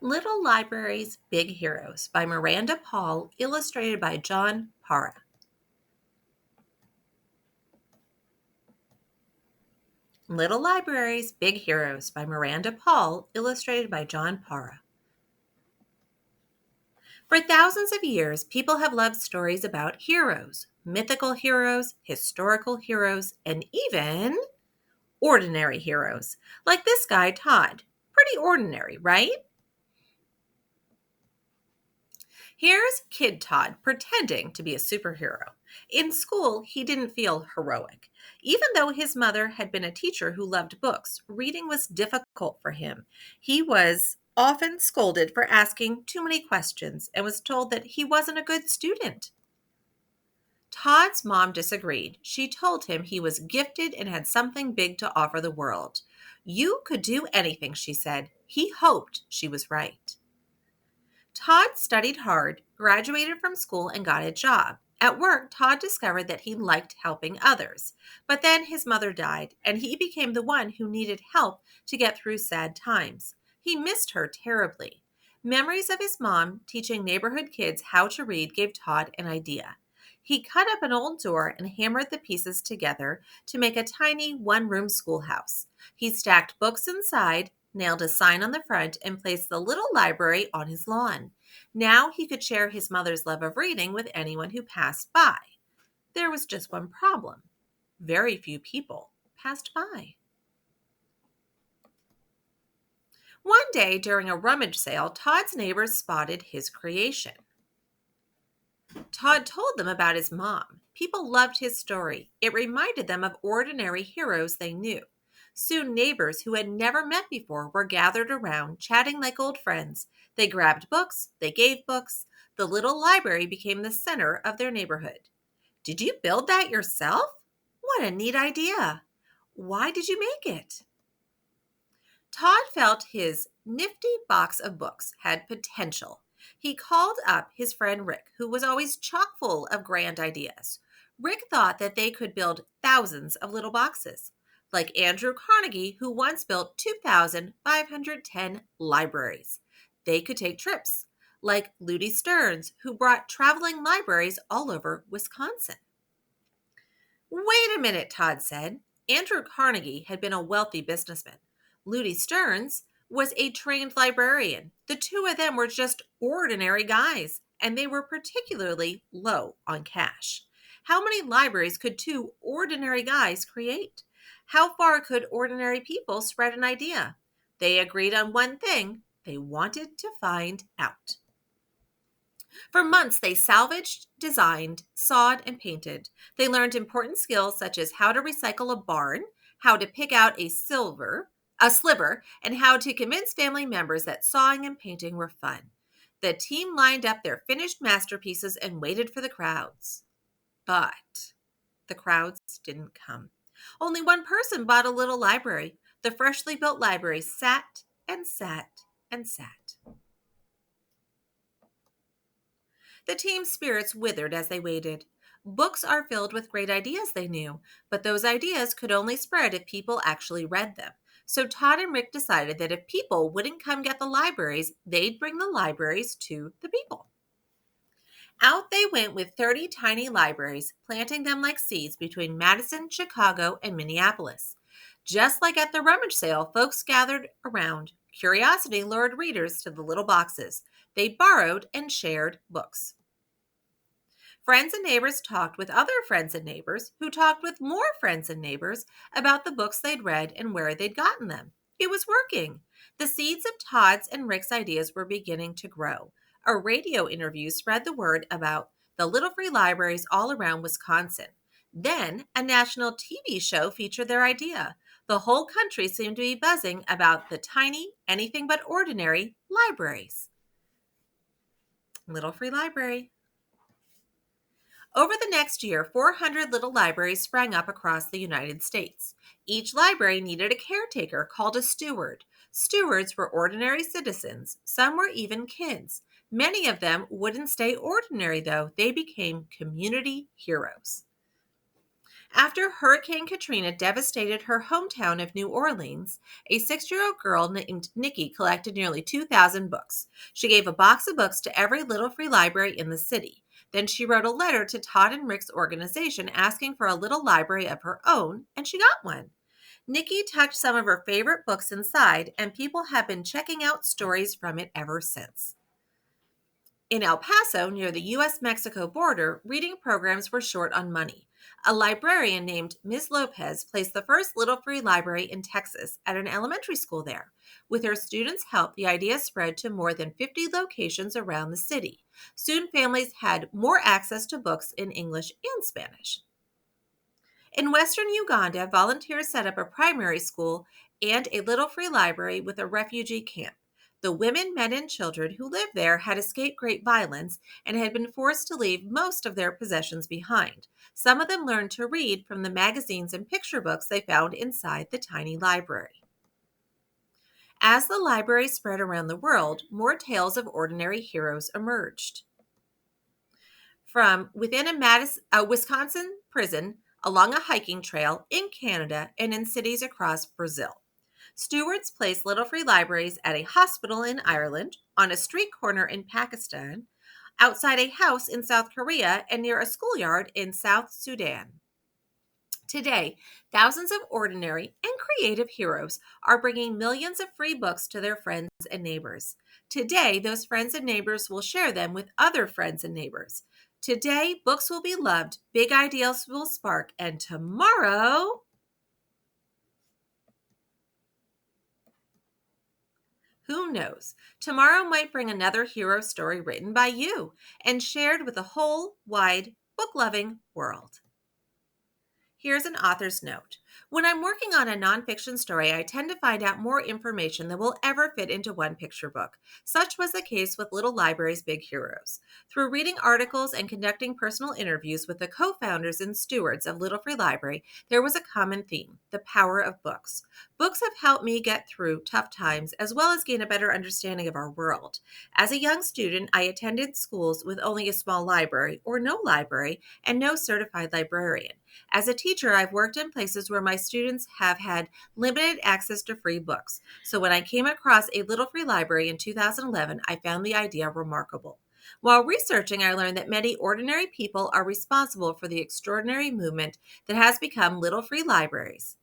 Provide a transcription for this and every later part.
Little Libraries, Big Heroes by Miranda Paul, illustrated by John Para. Little Libraries, Big Heroes by Miranda Paul, illustrated by John Para. For thousands of years, people have loved stories about heroes, mythical heroes, historical heroes, and even ordinary heroes, like this guy, Todd. Pretty ordinary, right? Here's Kid Todd pretending to be a superhero. In school, he didn't feel heroic. Even though his mother had been a teacher who loved books, reading was difficult for him. He was often scolded for asking too many questions and was told that he wasn't a good student. Todd's mom disagreed. She told him he was gifted and had something big to offer the world. You could do anything, she said. He hoped she was right. Todd studied hard, graduated from school, and got a job. At work, Todd discovered that he liked helping others. But then his mother died, and he became the one who needed help to get through sad times. He missed her terribly. Memories of his mom teaching neighborhood kids how to read gave Todd an idea. He cut up an old door and hammered the pieces together to make a tiny one-room schoolhouse. He stacked books inside, nailed a sign on the front, and placed the little library on his lawn. Now he could share his mother's love of reading with anyone who passed by. There was just one problem. Very few people passed by. One day during a rummage sale, Todd's neighbors spotted his creation. Todd told them about his mom. People loved his story. It reminded them of ordinary heroes they knew. Soon neighbors who had never met before were gathered around, chatting like old friends. They grabbed books, they gave books. The little library became the center of their neighborhood. Did you build that yourself? What a neat idea. Why did you make it? Todd felt his nifty box of books had potential. He called up his friend Rick, who was always chock full of grand ideas. Rick thought that they could build thousands of little boxes, like Andrew Carnegie, who once built 2,510 libraries. They could take trips, like Ludi Stearns, who brought traveling libraries all over Wisconsin. Wait a minute, Todd said. Andrew Carnegie had been a wealthy businessman. Ludi Stearns was a trained librarian. The two of them were just ordinary guys, and they were particularly low on cash. How many libraries could two ordinary guys create? How far could ordinary people spread an idea? They agreed on one thing: they wanted to find out. For months, they salvaged, designed, sawed, and painted. They learned important skills such as how to recycle a barn, how to pick out a sliver, and how to convince family members that sawing and painting were fun. The team lined up their finished masterpieces and waited for the crowds. But the crowds didn't come. Only one person bought a little library. The freshly built library sat and sat and sat. The team's spirits withered as they waited. Books are filled with great ideas, they knew, but those ideas could only spread if people actually read them. So Todd and Rick decided that if people wouldn't come get the libraries, they'd bring the libraries to the people. Out they went with 30 tiny libraries, planting them like seeds between Madison, Chicago, and Minneapolis. Just like at the rummage sale, folks gathered around. Curiosity lured readers to the little boxes. They borrowed and shared books. Friends and neighbors talked with other friends and neighbors who talked with more friends and neighbors about the books they'd read and where they'd gotten them. It was working. The seeds of Todd's and Rick's ideas were beginning to grow. A radio interview spread the word about the little free libraries all around Wisconsin. Then a national TV show featured their idea. The whole country seemed to be buzzing about the tiny, anything but ordinary libraries. Little free library. Over the next year, 400 little libraries sprang up across the United States. Each library needed a caretaker called a steward. Stewards were ordinary citizens. Some were even kids. Many of them wouldn't stay ordinary, though. They became community heroes. After Hurricane Katrina devastated her hometown of New Orleans, a 6-year-old girl named Nikki collected nearly 2,000 books. She gave a box of books to every little free library in the city. Then she wrote a letter to Todd and Rick's organization asking for a little library of her own, and she got one. Nikki tucked some of her favorite books inside, and people have been checking out stories from it ever since. In El Paso, near the U.S. Mexico border, reading programs were short on money. A librarian named Ms. Lopez placed the first little free library in Texas at an elementary school there. With her students' help, the idea spread to more than 50 locations around the city. Soon, families had more access to books in English and Spanish. In western Uganda, volunteers set up a primary school and a little free library with a refugee camp. The women, men, and children who lived there had escaped great violence and had been forced to leave most of their possessions behind. Some of them learned to read from the magazines and picture books they found inside the tiny library. As the library spread around the world, more tales of ordinary heroes emerged. From within a Wisconsin prison, along a hiking trail, in Canada, and in cities across Brazil. Stewards placed little free libraries at a hospital in Ireland, on a street corner in Pakistan, outside a house in South Korea, and near a schoolyard in South Sudan. Today, thousands of ordinary and creative heroes are bringing millions of free books to their friends and neighbors. Today, those friends and neighbors will share them with other friends and neighbors. Today, books will be loved, big ideas will spark, and tomorrow, who knows? Tomorrow might bring another hero story written by you and shared with the whole wide book-loving world. Here's an author's note. When I'm working on a nonfiction story, I tend to find out more information than will ever fit into one picture book. Such was the case with Little Library's Big Heroes. Through reading articles and conducting personal interviews with the co-founders and stewards of Little Free Library, there was a common theme: the power of books. Books have helped me get through tough times as well as gain a better understanding of our world. As a young student, I attended schools with only a small library or no library and no certified librarian. As a teacher, I've worked in places where my students have had limited access to free books. So when I came across a little free library in 2011, I found the idea remarkable. While researching, I learned that many ordinary people are responsible for the extraordinary movement that has become little free libraries.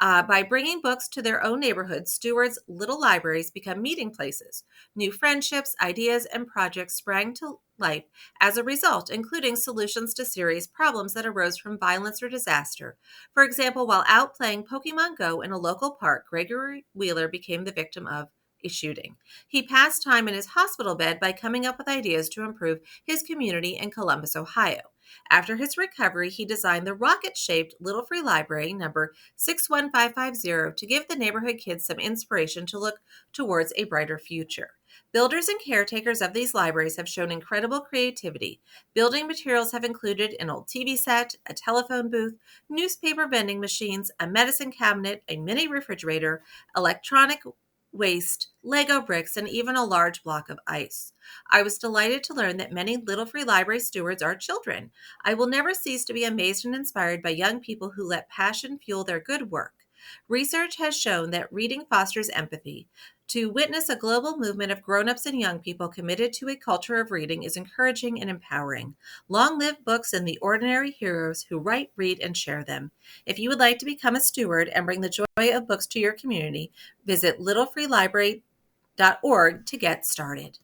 By bringing books to their own neighborhoods, stewards' little libraries become meeting places. New friendships, ideas, and projects sprang to life as a result, including solutions to serious problems that arose from violence or disaster. For example, while out playing Pokemon Go in a local park, Gregory Wheeler became the victim of a shooting. He passed time in his hospital bed by coming up with ideas to improve his community in Columbus, Ohio. After his recovery, he designed the rocket-shaped Little Free Library number 61550 to give the neighborhood kids some inspiration to look towards a brighter future. Builders and caretakers of these libraries have shown incredible creativity. Building materials have included an old TV set, a telephone booth, newspaper vending machines, a medicine cabinet, a mini refrigerator, electronic waste, Lego bricks, and even a large block of ice. I was delighted to learn that many Little Free Library stewards are children. I will never cease to be amazed and inspired by young people who let passion fuel their good work. Research has shown that reading fosters empathy. To witness a global movement of grown-ups and young people committed to a culture of reading is encouraging and empowering. Long live books and the ordinary heroes who write, read, and share them. If you would like to become a steward and bring the joy of books to your community, visit littlefreelibrary.org to get started.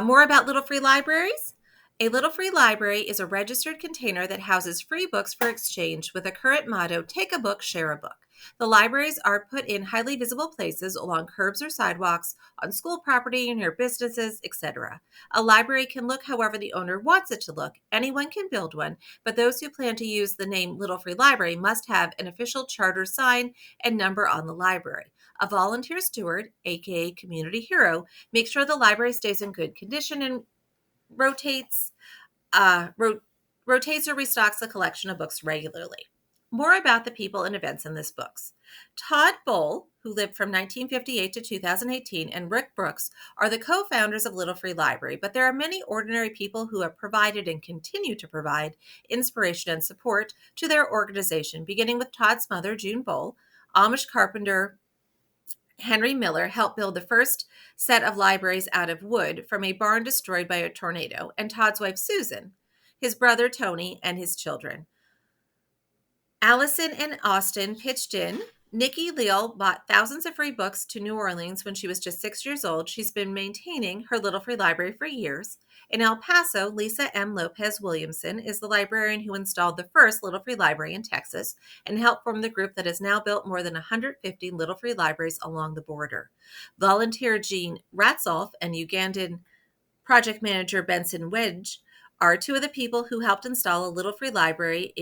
More about Little Free Libraries. A Little Free Library is a registered container that houses free books for exchange with a current motto, take a book, share a book. The libraries are put in highly visible places along curbs or sidewalks, on school property, near businesses, etc. A library can look however the owner wants it to look. Anyone can build one, but those who plan to use the name Little Free Library must have an official charter sign and number on the library. A volunteer steward, aka community hero, makes sure the library stays in good condition and rotates or restocks the collection of books regularly. More about the people and events in this book. Todd Bull, who lived from 1958 to 2018, and Rick Brooks are the co-founders of Little Free Library, but there are many ordinary people who have provided and continue to provide inspiration and support to their organization, beginning with Todd's mother, June Bowl. Amish carpenter Henry Miller helped build the first set of libraries out of wood from a barn destroyed by a tornado, and Todd's wife, Susan, his brother, Tony, and his children. Allison and Austin pitched in. Nikki Leal bought thousands of free books to New Orleans when she was just 6 years old. She's been maintaining her Little Free Library for years. In El Paso, Lisa M. Lopez Williamson is the librarian who installed the first Little Free Library in Texas and helped form the group that has now built more than 150 Little Free Libraries along the border. Volunteer Jean Ratzolf and Ugandan project manager Benson Wedge are two of the people who helped install a Little Free Library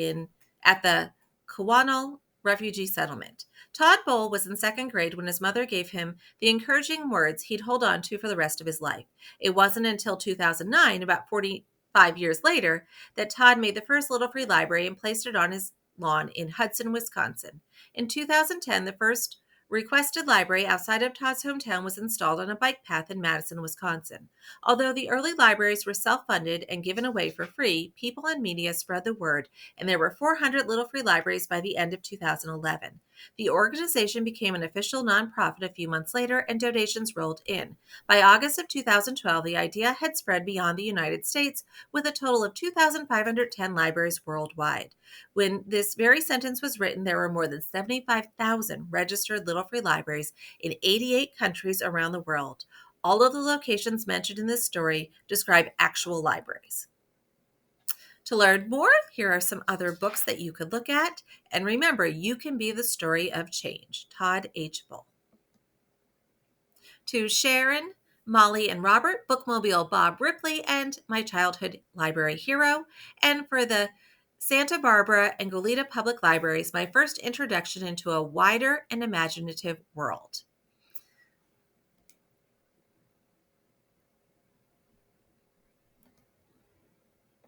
at the Kawanal refugee settlement. Todd Bowl was in second grade when his mother gave him the encouraging words he'd hold on to for the rest of his life. It wasn't until 2009, about 45 years later, that Todd made the first Little Free Library and placed it on his lawn in Hudson, Wisconsin. In 2010, the first requested library outside of Todd's hometown was installed on a bike path in Madison, Wisconsin. Although the early libraries were self-funded and given away for free, people and media spread the word, and there were 400 Little Free Libraries by the end of 2011. The organization became an official nonprofit a few months later, and donations rolled in. By August of 2012, the idea had spread beyond the United States, with a total of 2,510 libraries worldwide. When this very sentence was written, there were more than 75,000 registered Little Free Libraries in 88 countries around the world. All of the locations mentioned in this story describe actual libraries. To learn more, here are some other books that you could look at. And remember, you can be the story of change. Todd H. Bull. To Sharon, Molly, and Robert, Bookmobile Bob Ripley, and my childhood library hero. And for the Santa Barbara and Goleta Public Libraries, my first introduction into a wider and imaginative world.